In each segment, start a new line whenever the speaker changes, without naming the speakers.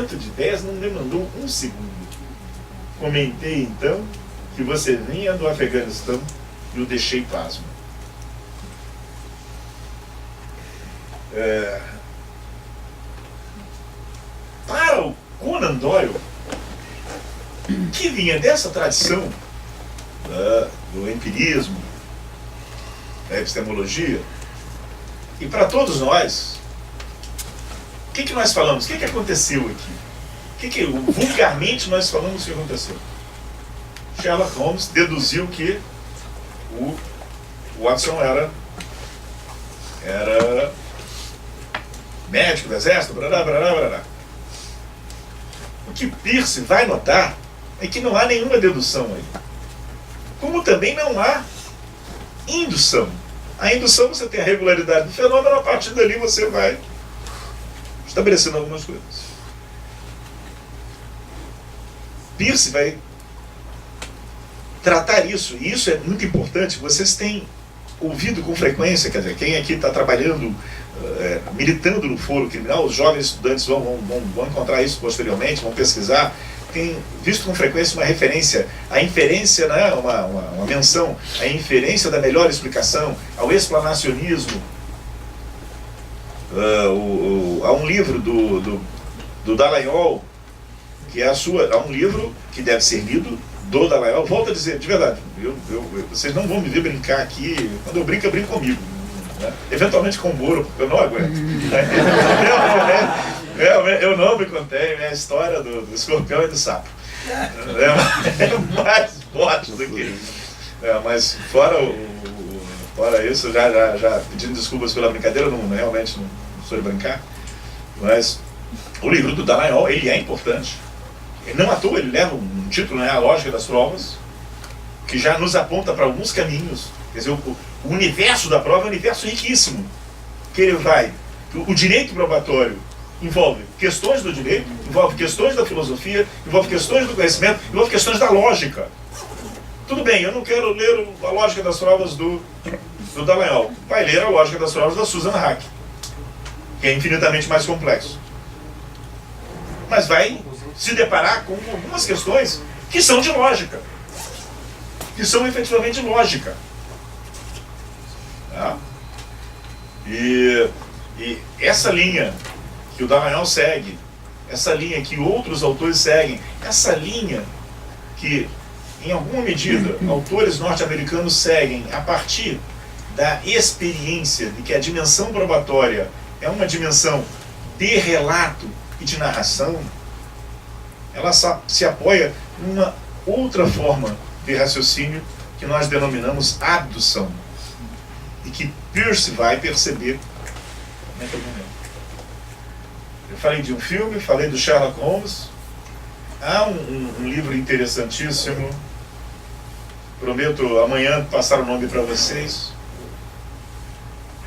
cruzamento de ideias não demandou um segundo. Comentei então que você vinha do Afeganistão e o deixei pasmo. Para o Conan Doyle, que vinha dessa tradição do empirismo, da epistemologia, e para todos nós, o que nós falamos? O que aconteceu aqui? Vulgarmente nós falamos que aconteceu? Sherlock Holmes deduziu que o Watson era médico do exército, brará, brará, brará. O que Peirce vai notar é que não há nenhuma dedução aí. Como também não há indução. A indução, você tem a regularidade do fenômeno, a partir dali você vai estabelecendo algumas coisas. Peirce vai tratar isso, e isso é muito importante. Vocês têm ouvido com frequência, quer dizer, quem aqui está trabalhando, militando no foro criminal, os jovens estudantes vão encontrar isso posteriormente, vão pesquisar, tem visto com frequência uma referência à inferência, né, uma menção à inferência da melhor explicação, ao explanacionismo. Há um livro do Dallagnol, que é há um livro que deve ser lido do Dallagnol. Volto a dizer, de verdade, vocês não vão me ver brincar aqui. Quando eu brinco comigo, né? Eventualmente com o Moro, porque eu não aguento. Eu não me contei, é a história do escorpião e do sapo. É mais forte do que... mas fora isso, já pedindo desculpas pela brincadeira, realmente não sou de brincar, mas o livro do Dallagnol, ele é importante. Não à toa ele leva um título, né, A Lógica das Provas, que já nos aponta para alguns caminhos. Quer dizer, o universo da prova é um universo riquíssimo, que ele vai... O direito probatório envolve questões do direito, envolve questões da filosofia, envolve questões do conhecimento, envolve questões da lógica. Tudo bem, eu não quero ler a Lógica das Provas do Dallagnol. Vai ler a Lógica das Provas da Susan Haack, que é infinitamente mais complexo. Mas vai se deparar com algumas questões que são de lógica, que são efetivamente lógica. Tá? E essa linha que o Dallagnol segue, essa linha que outros autores seguem, essa linha que, em alguma medida, autores norte-americanos seguem a partir da experiência de que a dimensão probatória é uma dimensão de relato e de narração, ela se apoia numa outra forma de raciocínio que nós denominamos abdução, e que Peirce vai perceber. Eu falei de um filme, falei do Sherlock Holmes. Há um livro interessantíssimo, prometo amanhã passar o nome para vocês,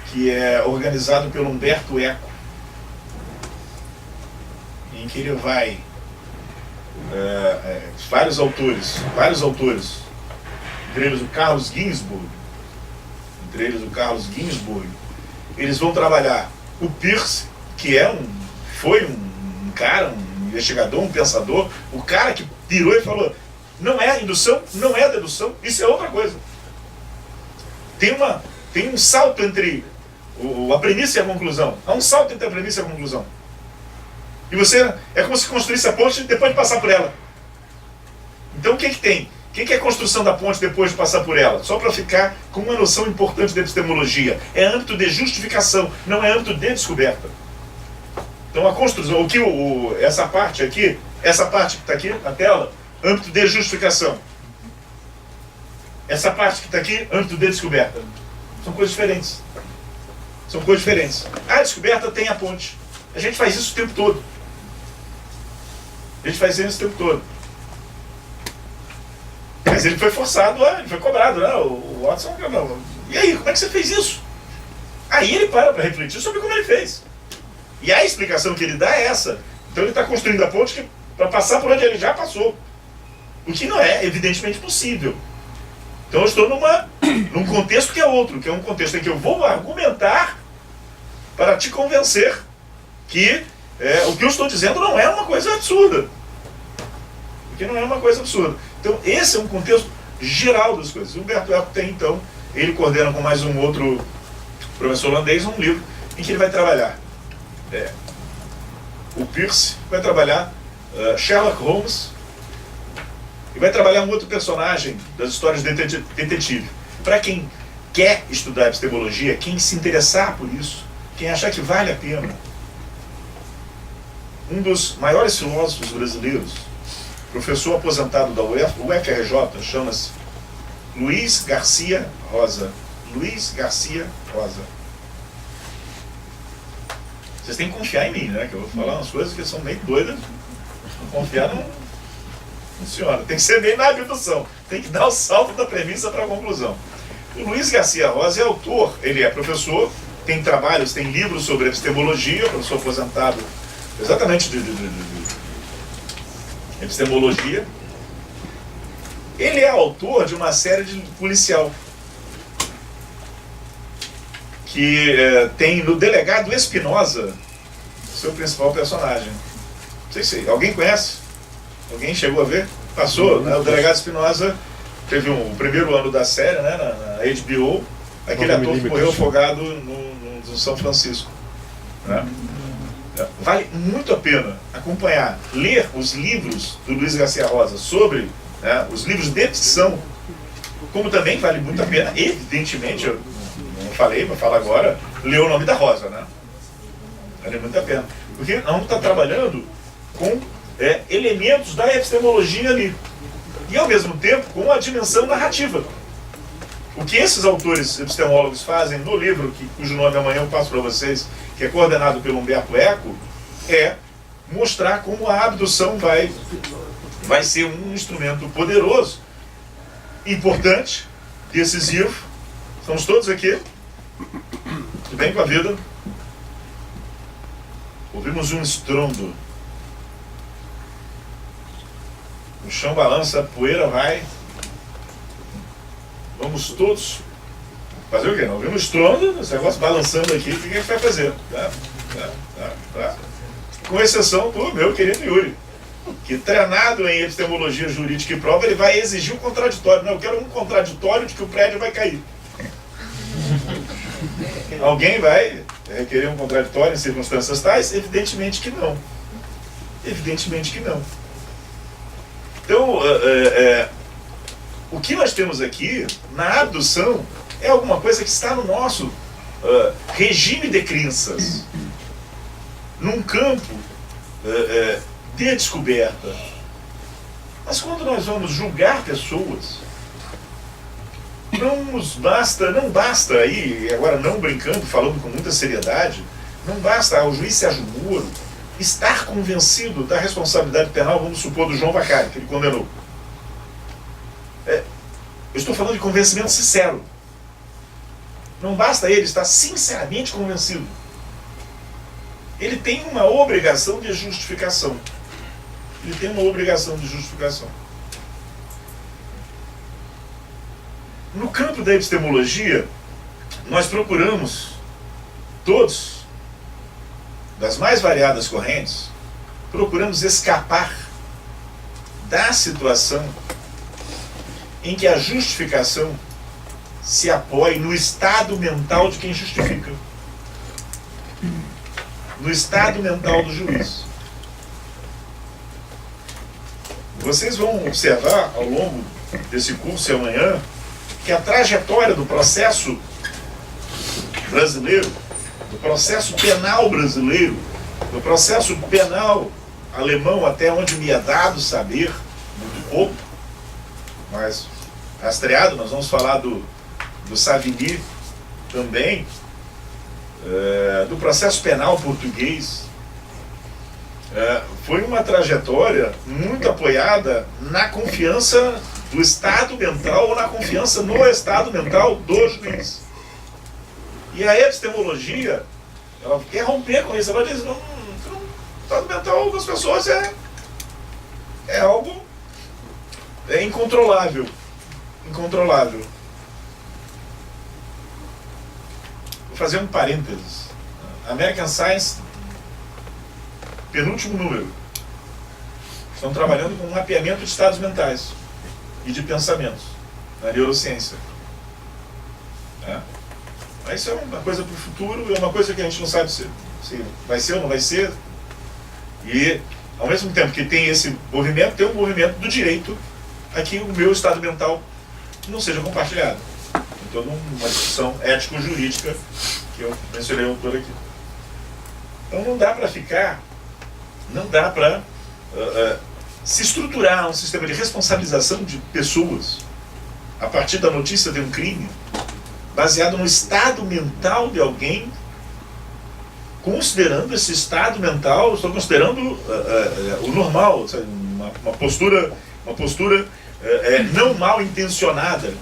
que é organizado pelo Humberto Eco, em que ele vai vários autores, entre eles o Carlos Ginzburg, eles vão trabalhar o Peirce, que foi um cara, um investigador, um pensador, o cara que virou e falou: não é indução, não é dedução, isso é outra coisa. Tem um salto entre a premissa e a conclusão. Há um salto entre a premissa e a conclusão. E você, é como se construísse a ponte depois de passar por ela. Então o que tem? O que é a construção da ponte depois de passar por ela? Só para ficar com uma noção importante da epistemologia. É âmbito de justificação, não é âmbito de descoberta. Então a construção, essa parte aqui, essa parte que está aqui na tela, âmbito de justificação. Essa parte que está aqui, âmbito de descoberta. São coisas diferentes. A descoberta tem a ponte. A gente faz isso o tempo todo. Mas ele foi forçado, ele foi cobrado, né? O Watson, não. E aí, como é que você fez isso? Aí ele para refletir sobre como ele fez. E a explicação que ele dá é essa. Então ele está construindo a ponte para passar por onde ele já passou. O que não é, evidentemente, possível. Então eu estou num contexto que é outro, que é um contexto em que eu vou argumentar para te convencer que o que eu estou dizendo não é uma coisa absurda. Porque não é uma coisa absurda. Então, esse é um contexto geral das coisas. O Humberto Eco tem, então, ele coordena com mais um outro professor holandês um livro em que ele vai trabalhar. O Peirce vai trabalhar Sherlock Holmes e vai trabalhar um outro personagem das histórias de detetive. Para quem quer estudar epistemologia, quem se interessar por isso, quem achar que vale a pena, um dos maiores filósofos brasileiros, professor aposentado da UFRJ, chama-se Luiz Garcia Rosa. Luiz Garcia Rosa. Vocês têm que confiar em mim, né? Que eu vou falar umas coisas que são meio doidas. Confiar não funciona. Tem que ser meio na abdução. Tem que dar o salto da premissa para a conclusão. O Luiz Garcia Rosa é autor, ele é professor, tem trabalhos, tem livros sobre epistemologia, professor aposentado exatamente de epistemologia. Ele é autor de uma série de policial que tem no Delegado Espinosa seu principal personagem. Não sei se alguém conhece? Alguém chegou a ver? Passou, né? O Delegado Espinosa teve o primeiro ano da série, né, na HBO, aquele ator que morreu afogado no São Francisco. Né? Vale muito a pena acompanhar, ler os livros do Luiz Garcia Rosa sobre, né, os livros de ficção, como também vale muito a pena, evidentemente, eu não falei, mas falo agora, ler O Nome da Rosa, né? Vale muito a pena. Porque nós vamos estar trabalhando com elementos da epistemologia ali. E ao mesmo tempo com a dimensão narrativa. O que esses autores epistemólogos fazem no livro, cujo nome amanhã eu passo para vocês, que é coordenado pelo Humberto Eco, é mostrar como a abdução vai ser um instrumento poderoso, importante, decisivo. Estamos todos aqui. Tudo bem com a vida? Ouvimos um estrondo. O chão balança, a poeira vai. Vamos todos fazer o quê? Nós ouvimos um estrondo, esse negócio balançando aqui, o que a gente vai fazer? Com exceção do meu querido Yuri, que treinado em epistemologia jurídica e prova, ele vai exigir um contraditório. Não, eu quero um contraditório de que o prédio vai cair. Alguém vai requerer um contraditório em circunstâncias tais? Evidentemente que não. Evidentemente que não. Então, o que nós temos aqui, na abdução, é alguma coisa que está no nosso regime de crenças, num campo de descoberta. Mas quando nós vamos julgar pessoas, não basta aí, agora não brincando, falando com muita seriedade, não basta ao juiz Sérgio Moro estar convencido da responsabilidade penal, vamos supor, do João Vacari, que ele condenou. Eu estou falando de convencimento sincero. Não basta ele estar sinceramente convencido. Ele tem uma obrigação de justificação. Ele tem uma obrigação de justificação. No campo da epistemologia, nós procuramos, todos, das mais variadas correntes, procuramos escapar da situação em que a justificação se apoie no estado mental de quem justifica, no estado mental do juiz. Vocês vão observar ao longo desse curso e amanhã que a trajetória do processo brasileiro, do processo penal brasileiro, do processo penal alemão, até onde me é dado saber, muito pouco, mas rastreado, nós vamos falar do Savigny também, do processo penal português, foi uma trajetória muito apoiada na confiança do estado mental ou na confiança no estado mental do juiz. E a epistemologia, ela quer romper com isso. Ela diz, não, o estado mental das pessoas é algo incontrolável. Incontrolável. Vou fazer um parênteses. American Science penúltimo número. Estão trabalhando com um mapeamento de estados mentais e de pensamentos na neurociência. Mas isso é uma coisa para o futuro, é uma coisa que a gente não sabe se vai ser ou não vai ser. E, ao mesmo tempo que tem esse movimento, tem um movimento do direito a que o meu estado mental não seja compartilhado. Em toda uma discussão ético-jurídica que eu mencionei o autor aqui. Então não dá para se estruturar um sistema de responsabilização de pessoas a partir da notícia de um crime baseado no estado mental de alguém, considerando esse estado mental, estou considerando o normal, sabe? Uma postura não mal intencionada,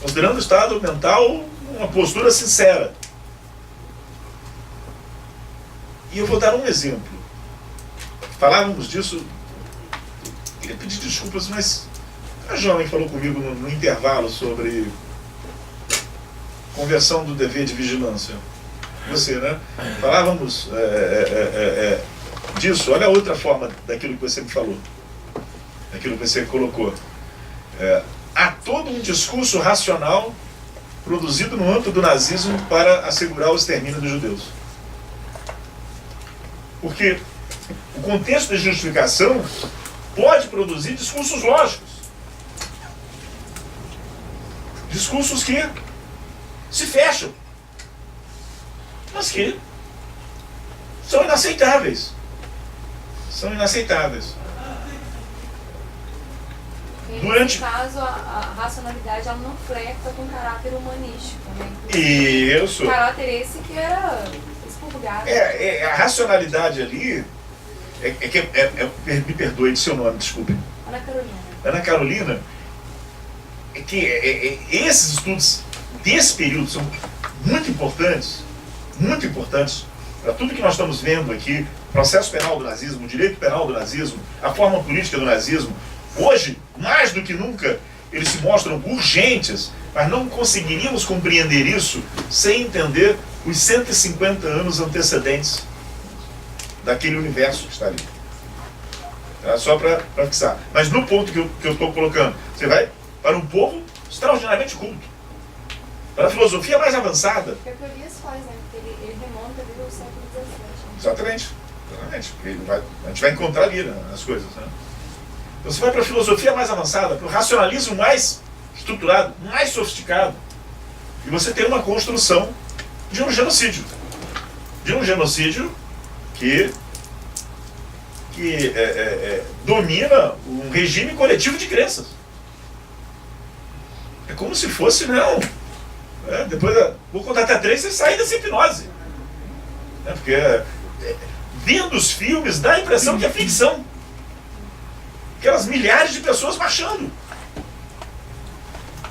considerando o estado mental uma postura sincera. E eu vou dar um exemplo. Falávamos disso, queria pedir desculpas, mas a jovem falou comigo no intervalo sobre conversão do dever de vigilância. Você, né? Falávamos disso. Olha a outra forma daquilo que você me falou, daquilo que você colocou. Há todo um discurso racional produzido no âmbito do nazismo para assegurar o extermínio dos judeus. Porque o contexto de justificação pode produzir discursos lógicos. Discursos que se fecham, mas que são inaceitáveis. São inaceitáveis.
Nesse caso, a racionalidade ela não flerta com o caráter humanístico, né?
Isso.
O caráter esse que era expurgado.
A racionalidade ali me perdoe de seu nome, desculpe.
Ana Carolina.
Ana Carolina, esses estudos desse período são muito importantes para tudo que nós estamos vendo aqui, processo penal do nazismo, direito penal do nazismo, a forma política do nazismo. Hoje, mais do que nunca, eles se mostram urgentes, mas não conseguiríamos compreender isso sem entender os 150 anos antecedentes daquele universo que está ali. Só para fixar. Mas no ponto que eu estou colocando, você vai para um povo extraordinariamente culto, para a filosofia mais avançada.
Que a teoria se faz, né? Porque ele remonta ali ao século XVII.
Exatamente. A gente vai encontrar ali, né, as coisas. Né? Então você vai para a filosofia mais avançada, para o racionalismo mais estruturado, mais sofisticado, e você tem uma construção de um genocídio. De um genocídio que domina um regime coletivo de crenças. É como se fosse, não. Vou contar até 3 e sair dessa hipnose. Porque vendo os filmes dá a impressão que é ficção. Aquelas milhares de pessoas marchando.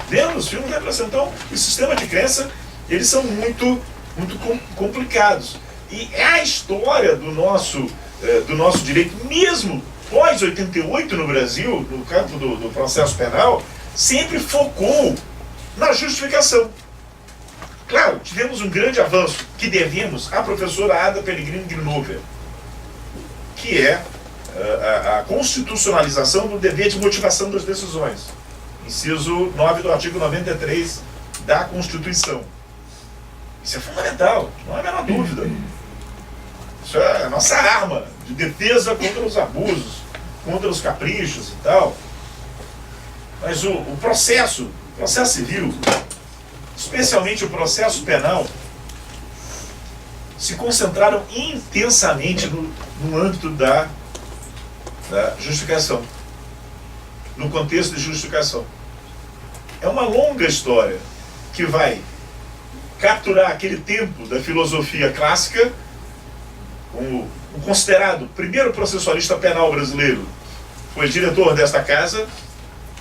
Vendo os filmes dá a impressão. Então, o sistema de crença, eles são muito complicados. E a história do nosso direito, mesmo pós-88 no Brasil, no campo do processo penal, sempre focou na justificação. Claro, tivemos um grande avanço que devemos à professora Ada Pellegrini Grinover, que é a constitucionalização do dever de motivação das decisões. Inciso 9 do artigo 93 da Constituição. Isso é fundamental, não há a menor dúvida. Isso é a nossa arma de defesa contra os abusos, contra os caprichos e tal. Mas o processo civil, especialmente o processo penal, se concentraram intensamente no âmbito da justificação, no contexto de justificação. É uma longa história que vai capturar aquele tempo da filosofia clássica, o considerado primeiro processualista penal brasileiro, foi diretor desta casa,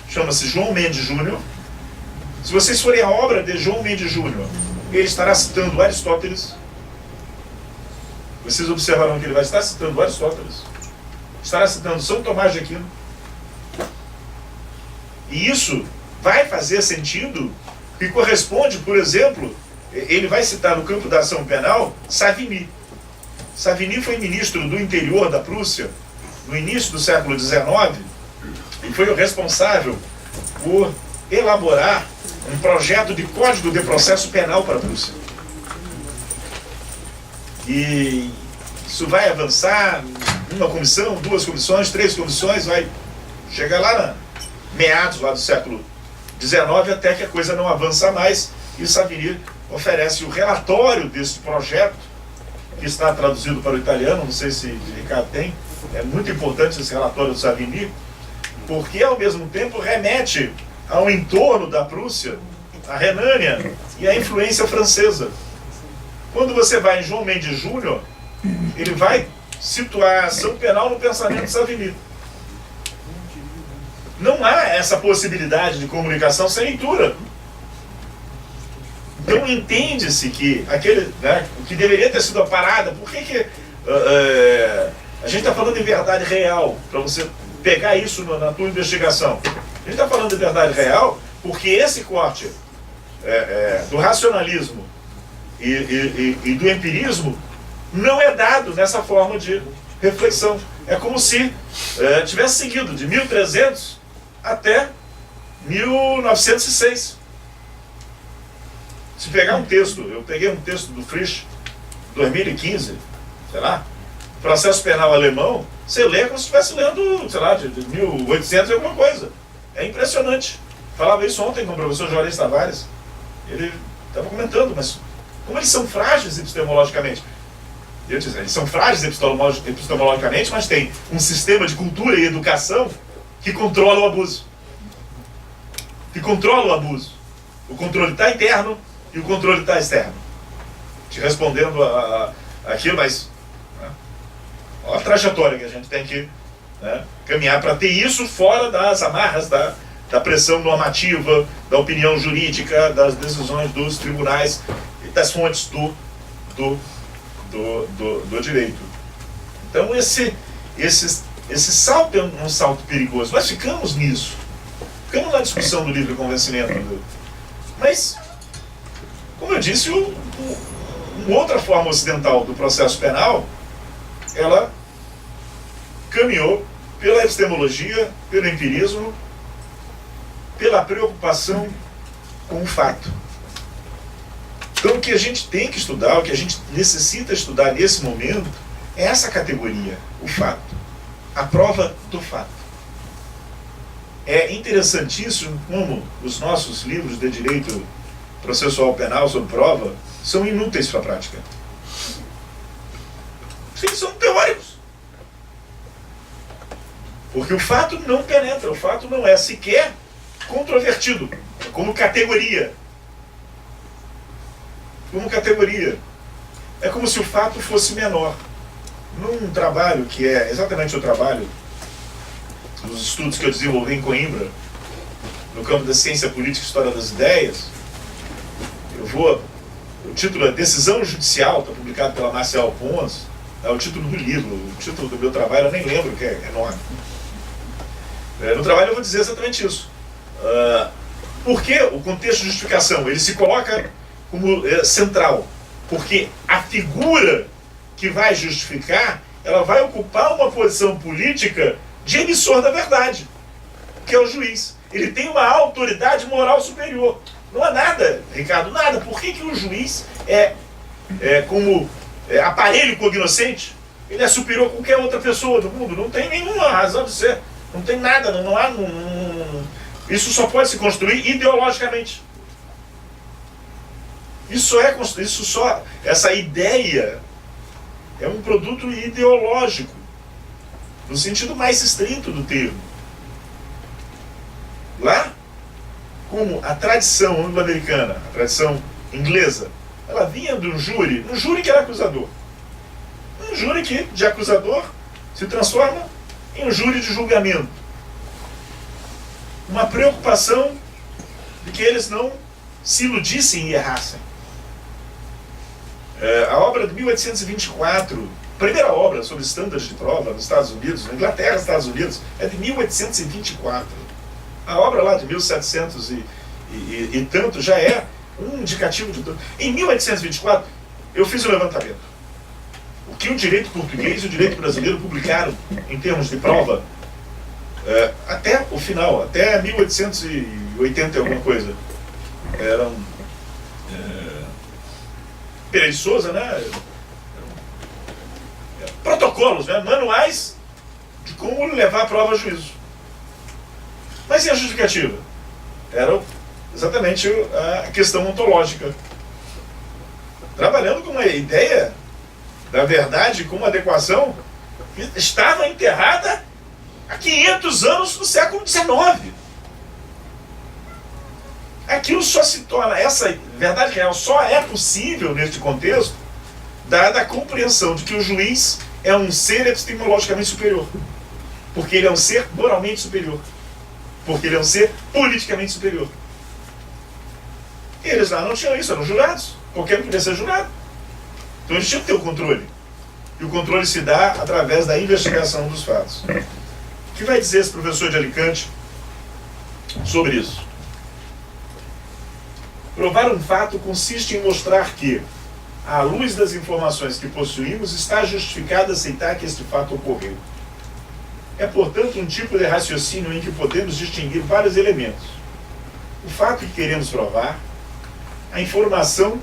chama-se João Mendes Júnior. Se vocês forem à obra de João Mendes Júnior, ele estará citando Aristóteles. Vocês observarão que ele vai estar citando Aristóteles, estará citando São Tomás de Aquino. E isso vai fazer sentido, que corresponde, por exemplo, ele vai citar no campo da ação penal Savigny. Savigny foi ministro do interior da Prússia no início do século XIX e foi o responsável por elaborar um projeto de código de processo penal para a Prússia. E isso vai avançar, uma comissão, 2 comissões, 3 comissões, vai chegar lá na meados lá do século XIX, até que a coisa não avança mais, e Savigny oferece o relatório desse projeto, que está traduzido para o italiano, não sei se o Ricardo tem, é muito importante esse relatório do Savigny, porque ao mesmo tempo remete ao entorno da Prússia, a Renânia e a influência francesa. Quando você vai em João Mendes Júnior, ele vai situar a ação penal no pensamento de Savigny. Não há essa possibilidade de comunicação sem leitura. Então entende-se que aquele, né, o que deveria ter sido a parada, por que a gente está falando de verdade real, para você pegar isso na tua investigação. A gente está falando de verdade real porque esse corte do racionalismo e do empirismo não é dado nessa forma de reflexão. É como se tivesse seguido de 1300 até 1906. Se pegar um texto, eu peguei um texto do Frisch, 2015, sei lá, processo penal alemão, você lê como se estivesse lendo, sei lá, de 1800 e alguma coisa. É impressionante. Falava isso ontem com o professor Juarez Tavares. Ele estava comentando, mas como eles são frágeis epistemologicamente. Eu disse, eles são frágeis epistemologicamente, mas tem um sistema de cultura e educação que controla o abuso. Que controla o abuso. O controle está interno e o controle está externo. Te respondendo aquilo, mas olha a trajetória que a gente tem que caminhar para ter isso fora das amarras da pressão normativa, da opinião jurídica, das decisões dos tribunais e das fontes do direito. Então esse salto é um salto perigoso. Nós ficamos nisso. Ficamos na discussão do livre convencimento. Mas, como eu disse, uma outra forma ocidental do processo penal, ela caminhou pela epistemologia, pelo empirismo, pela preocupação com o fato. Então o que a gente tem que estudar, o que a gente necessita estudar nesse momento, é essa categoria, o fato. A prova do fato. É interessantíssimo como os nossos livros de direito processual penal sobre prova são inúteis para a prática. Eles são teóricos. Porque o fato não penetra, o fato não é sequer controvertido, como categoria. Como categoria. É como se o fato fosse menor. Num trabalho que é exatamente o trabalho dos estudos que eu desenvolvi em Coimbra, no campo da ciência política e história das ideias, o título é Decisão Judicial, está publicado pela Marcial Pons, é o título do livro, o título do meu trabalho eu nem lembro, que é enorme. No trabalho eu vou dizer exatamente isso. Por que o contexto de justificação? Ele se coloca como central, porque a figura que vai justificar, ela vai ocupar uma posição política de emissor da verdade, que é o juiz. Ele tem uma autoridade moral superior. Não há nada, Ricardo, nada. Por que o juiz como aparelho cognoscente, ele é superior a qualquer outra pessoa do mundo? Não tem nenhuma razão de ser. Não tem nada, não há... Isso só pode se construir ideologicamente. Essa ideia é um produto ideológico, no sentido mais estrito do termo. Lá, como a tradição anglo-americana, a tradição inglesa, ela vinha de um júri que era acusador. Um júri que, de acusador, se transforma em um júri de julgamento. Uma preocupação de que eles não se iludissem e errassem. A obra de 1824, a primeira obra sobre estándares de prova nos Estados Unidos, na Inglaterra e Estados Unidos, é de 1824. A obra lá de 1700 e tanto já é um indicativo de tudo. Em 1824, eu fiz um levantamento. O que o direito português e o direito brasileiro publicaram em termos de prova até o final, até 1880 e alguma coisa. Eram Pereira de Souza, né? Protocolos, né? Manuais de como levar a prova a juízo. Mas e a justificativa? Era exatamente a questão ontológica. Trabalhando com uma ideia da verdade, com uma adequação que estava enterrada há 500 anos no século XIX. Aquilo só se torna, essa verdade real só é possível neste contexto, dada a compreensão de que o juiz é um ser epistemologicamente superior. Porque ele é um ser moralmente superior. Porque ele é um ser politicamente superior. E eles lá não tinham isso, eram jurados. Qualquer um podia ser jurado. Então eles tinham que ter o controle. E o controle se dá através da investigação dos fatos. O que vai dizer esse professor de Alicante sobre isso? Provar um fato consiste em mostrar que, à luz das informações que possuímos, está justificado aceitar que este fato ocorreu. É, portanto, um tipo de raciocínio em que podemos distinguir vários elementos. O fato que queremos provar, a informação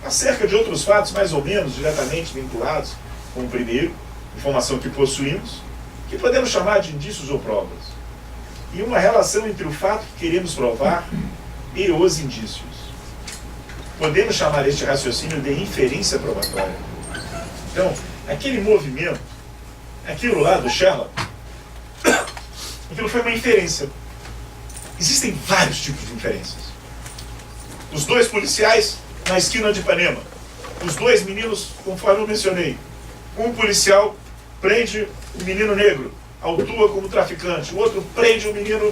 acerca de outros fatos mais ou menos diretamente vinculados com o primeiro, informação que possuímos, que podemos chamar de indícios ou provas, e uma relação entre o fato que queremos provar e os indícios. Podemos chamar este raciocínio de inferência probatória. Então, aquele movimento, aquilo lá do Sherlock, aquilo foi uma inferência. Existem vários tipos de inferências. Os dois policiais na esquina de Ipanema. Os dois meninos, conforme eu mencionei. Um policial prende o menino negro, autua como traficante. O outro prende o menino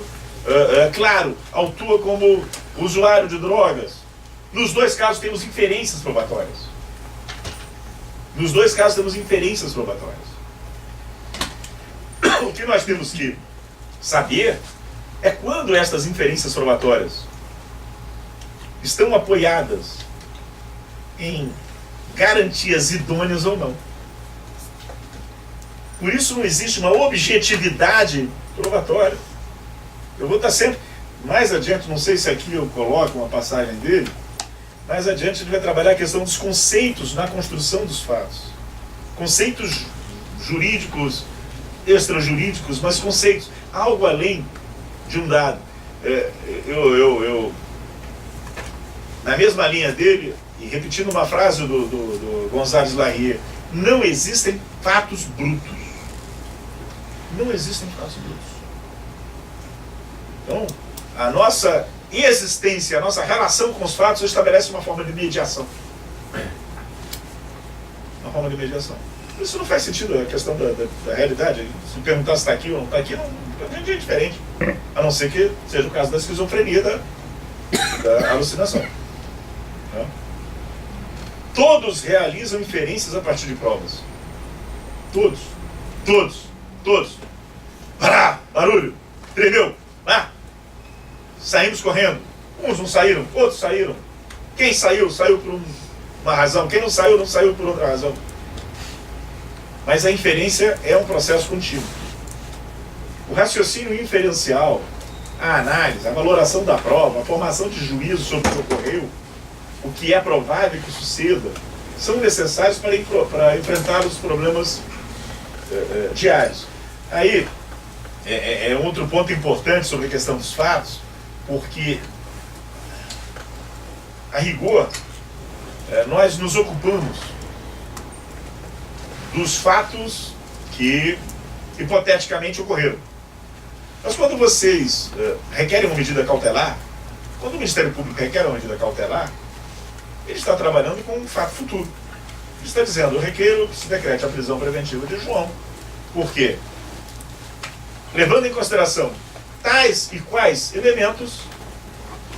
claro, autua como usuário de drogas. Nos dois casos temos inferências probatórias. Nos dois casos temos inferências probatórias. O que nós temos que saber é quando estas inferências probatórias estão apoiadas em garantias idôneas ou não. Por isso não existe uma objetividade probatória. Eu vou estar sempre, mais adiante, não sei se aqui eu coloco uma passagem dele, mais adiante ele vai trabalhar a questão dos conceitos na construção dos fatos. Conceitos jurídicos, extrajurídicos, mas conceitos, algo além de um dado. Na mesma linha dele, e repetindo uma frase do Gonzalez Larrier, não existem fatos brutos. Não existem fatos brutos. Então, a nossa existência, a nossa relação com os fatos estabelece uma forma de mediação. Uma forma de mediação. Isso não faz sentido, a questão da realidade. Se perguntar se está aqui ou não está aqui, a gente é diferente. A não ser que seja o caso da esquizofrenia, da alucinação. Tá? Todos realizam inferências a partir de provas. Todos. Todos. Todos. Pará! Barulho! Tremeu! Ah! Saímos correndo. Uns não saíram, outros saíram. Quem saiu, saiu por uma razão. Quem não saiu, não saiu por outra razão. Mas a inferência é um processo contínuo. O raciocínio inferencial, a análise, a valoração da prova, a formação de juízo sobre o que ocorreu, o que é provável que suceda, são necessários para enfrentar os problemas diários. Aí, é outro ponto importante sobre a questão dos fatos, porque, a rigor, nós nos ocupamos dos fatos que hipoteticamente ocorreram. Mas quando vocês requerem uma medida cautelar, quando o Ministério Público requer uma medida cautelar, ele está trabalhando com um fato futuro. Ele está dizendo, eu requeiro que se decrete a prisão preventiva de João. Por quê? Levando em consideração tais e quais elementos,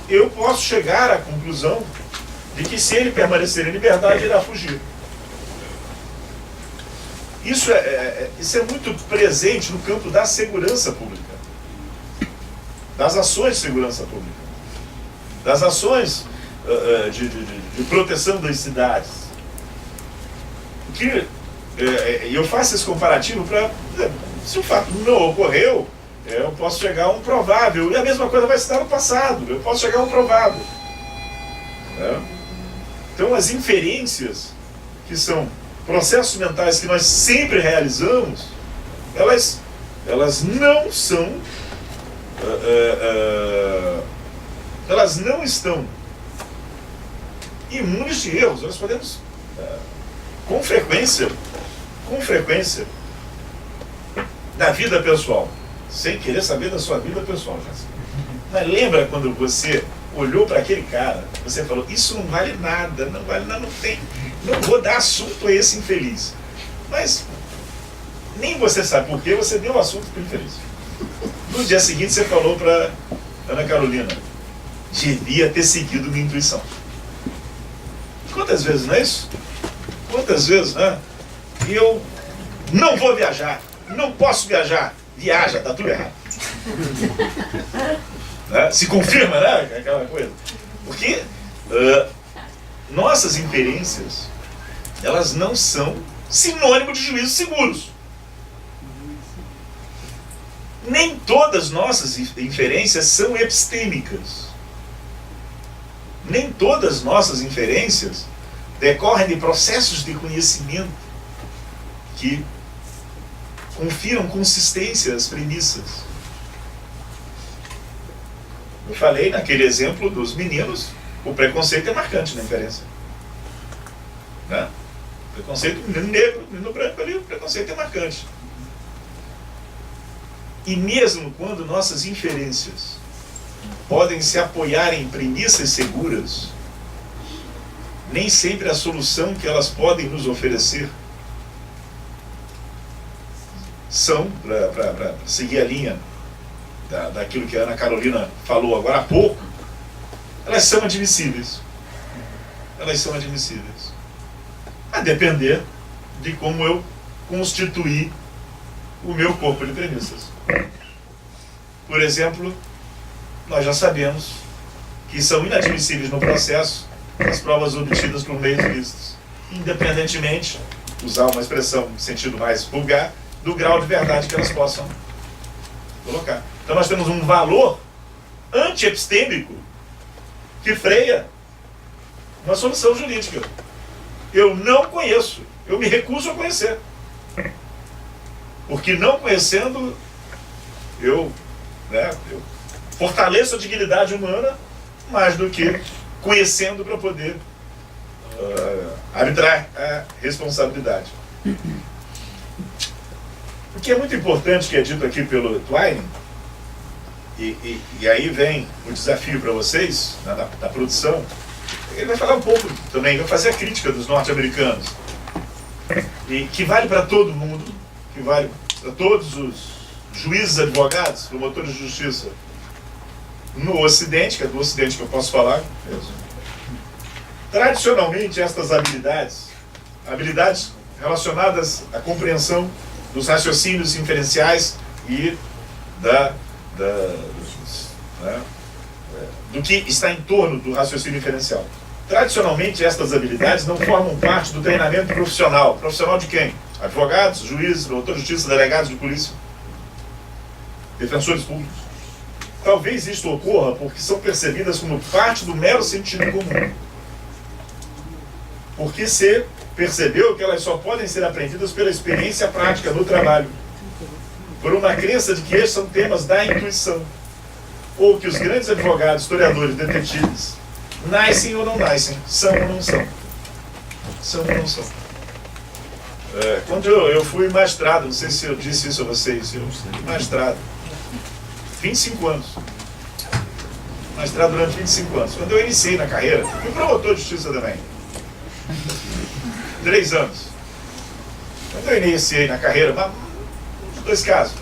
eu posso chegar à conclusão de que se ele permanecer em liberdade, ele irá fugir. Isso é muito presente no campo da segurança pública, das ações de segurança pública, das ações de proteção das cidades. O que eu faço esse comparativo para, se o fato não ocorreu, eu posso chegar a um provável, e a mesma coisa vai se dar no passado, eu posso chegar a um provável. Né? Então as inferências, que são processos mentais que nós sempre realizamos, elas não são, elas não estão imunes de erros. Nós podemos, com frequência, na vida pessoal, sem querer saber da sua vida pessoal, mas lembra quando você olhou para aquele cara, você falou, isso não vale nada, não vou dar assunto a esse infeliz. Mas nem você sabe por que você deu assunto para o infeliz. No dia seguinte você falou para Ana Carolina, devia ter seguido minha intuição. Quantas vezes, não é isso? Quantas vezes, né? E eu não vou viajar, não posso viajar. Viaja, tá tudo errado. Né? Se confirma, né? Aquela coisa. Porque nossas inferências, elas não são sinônimo de juízos seguros. Nem todas nossas inferências são epistêmicas. Nem todas nossas inferências decorrem de processos de conhecimento que confiram consistência às premissas. Eu falei naquele exemplo dos meninos, o preconceito é marcante na inferência. Né? O preconceito, menino negro, menino branco ali, o preconceito é marcante. E mesmo quando nossas inferências podem se apoiar em premissas seguras, nem sempre a solução que elas podem nos oferecer são, para seguir a linha daquilo que a Ana Carolina falou agora há pouco, elas são admissíveis. Elas são admissíveis. A depender de como eu constituir o meu corpo de premissas. Por exemplo, nós já sabemos que são inadmissíveis no processo as provas obtidas por meios lícitos, independentemente, usar uma expressão no sentido mais vulgar, do grau de verdade que elas possam colocar. Então nós temos um valor anti-epistêmico que freia uma solução jurídica. Eu não conheço, eu me recuso a conhecer. Porque não conhecendo, eu fortaleço a dignidade humana mais do que conhecendo para poder arbitrar a responsabilidade. O que é muito importante, que é dito aqui pelo Twining, e aí vem o desafio para vocês, da produção, ele vai falar um pouco também, vai fazer a crítica dos norte-americanos, e que vale para todo mundo, que vale para todos os juízes, advogados, promotores de justiça no Ocidente, que é do Ocidente que eu posso falar. Tradicionalmente, estas habilidades relacionadas à compreensão dos raciocínios inferenciais e do que está em torno do raciocínio inferencial. Tradicionalmente, estas habilidades não formam parte do treinamento profissional. Profissional de quem? Advogados, juízes, promotores de justiça, delegados de polícia, defensores públicos. Talvez isto ocorra porque são percebidas como parte do mero sentido comum. Porque se percebeu que elas só podem ser aprendidas pela experiência prática no trabalho, por uma crença de que estes são temas da intuição, ou que os grandes advogados, historiadores, detetives, nascem ou não nascem, são ou não são. São ou não são. Quando eu fui magistrado, não sei se eu disse isso a vocês, eu fui magistrado, 25 anos. Magistrado durante 25 anos. Quando eu iniciei na carreira, fui promotor de justiça também. 3 anos. Quando eu iniciei na carreira, uns 2 casos,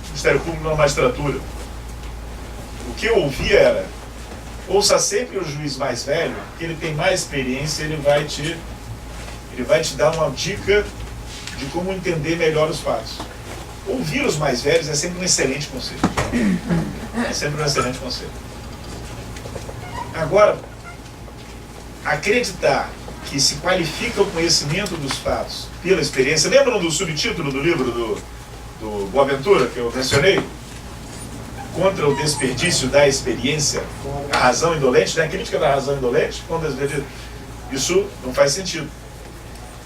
Ministério Público na magistratura, o que eu ouvia era: ouça sempre o juiz mais velho, que ele tem mais experiência, ele vai te dar uma dica de como entender melhor os fatos. Ouvir os mais velhos é sempre um excelente conselho. É sempre um excelente conselho. Agora, acreditar que se qualifica o conhecimento dos fatos pela experiência. Lembram do subtítulo do livro do Boaventura, que eu mencionei? Contra o desperdício da experiência, a razão indolente, né? A crítica da razão indolente, contra o desperdício. Isso não faz sentido.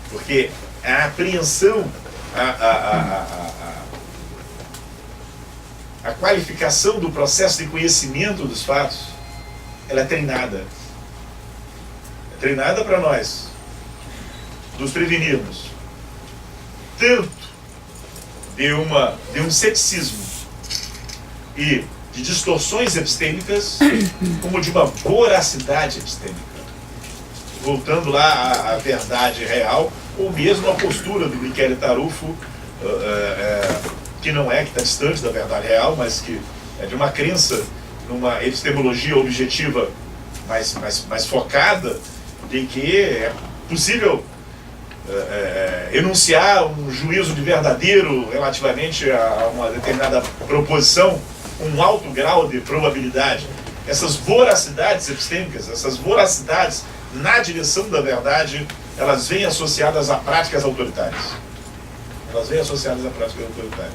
Porque a apreensão, a qualificação do processo de conhecimento dos fatos, ela é treinada. É treinada para nós nos prevenirmos tanto de um ceticismo e de distorções epistêmicas, como de uma voracidade epistêmica. Voltando lá à verdade real, ou mesmo a postura do Michele Tarufo, que está distante da verdade real, mas que é de uma crença numa epistemologia objetiva mais focada, de que é possível enunciar um juízo de verdadeiro relativamente a uma determinada proposição, um alto grau de probabilidade. Essas voracidades epistêmicas, essas voracidades na direção da verdade, elas vêm associadas a práticas autoritárias. Elas vêm associadas a práticas autoritárias.